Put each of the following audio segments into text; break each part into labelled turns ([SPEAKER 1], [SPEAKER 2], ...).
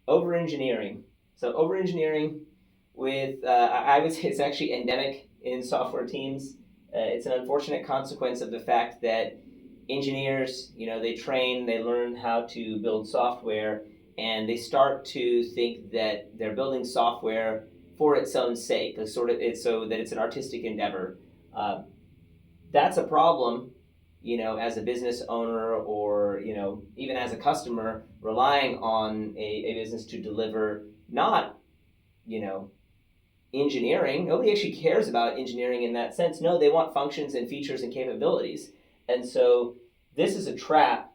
[SPEAKER 1] Overengineering. So overengineering I would say it's actually endemic in software teams. It's an unfortunate consequence of the fact that engineers, they train, they learn how to build software, and they start to think that they're building software for its own sake, sort of it's so that it's an artistic endeavor. Uh, that's a problem, as a business owner or, even as a customer, relying on a business to deliver not, you know, engineering. Nobody actually cares about engineering in that sense. No, they want functions and features and capabilities. And so this is a trap.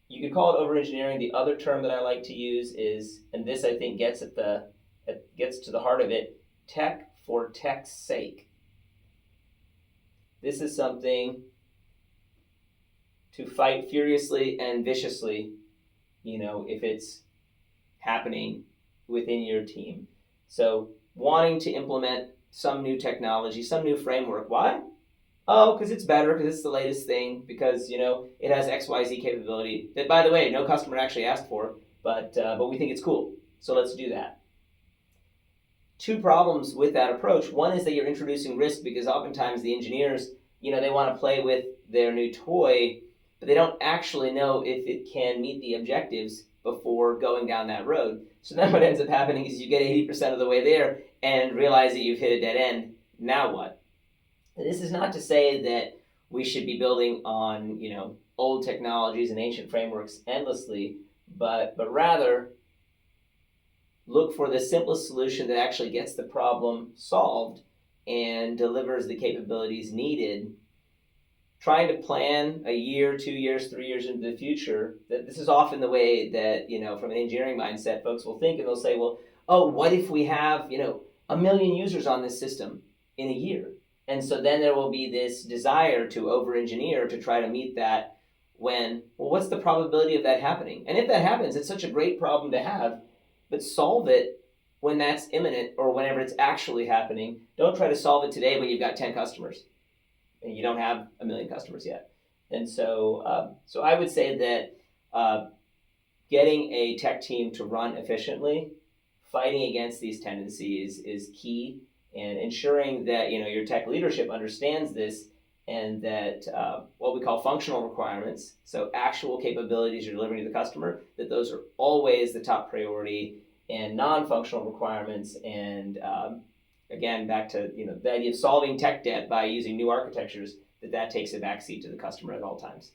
[SPEAKER 1] You could call it over engineering. The other term that I like to use is, and this I think gets to the heart of it, tech for tech's sake. This is something to fight furiously and viciously, if it's happening within your team. So wanting to implement some new technology, some new framework. Why? Oh, because it's better, because it's the latest thing, because it has XYZ capability that, by the way, no customer actually asked for, but we think it's cool. So let's do that. Two problems with that approach. One is that you're introducing risk because oftentimes the engineers, they want to play with their new toy, but they don't actually know if it can meet the objectives before going down that road. So then what ends up happening is you get 80% of the way there and realize that you've hit a dead end. Now what? This is not to say that we should be building on, old technologies and ancient frameworks endlessly, but rather look for the simplest solution that actually gets the problem solved and delivers the capabilities needed. Trying to plan a year, 2 years, 3 years into the future, that this is often the way that, from an engineering mindset, folks will think, and they'll say, well, oh, what if we have, 1 million users on this system in a year? And so then there will be this desire to over-engineer to try to meet that when, well, what's the probability of that happening? And if that happens, it's such a great problem to have, but solve it when that's imminent or whenever it's actually happening. Don't try to solve it today when you've got 10 customers and you don't have 1 million customers yet. And so I would say that getting a tech team to run efficiently, fighting against these tendencies is key, and ensuring that your tech leadership understands this, and that what we call functional requirements, so actual capabilities you're delivering to the customer, that those are always the top priority, and non-functional requirements, and again, back to the idea of solving tech debt by using new architectures, that takes a backseat to the customer at all times.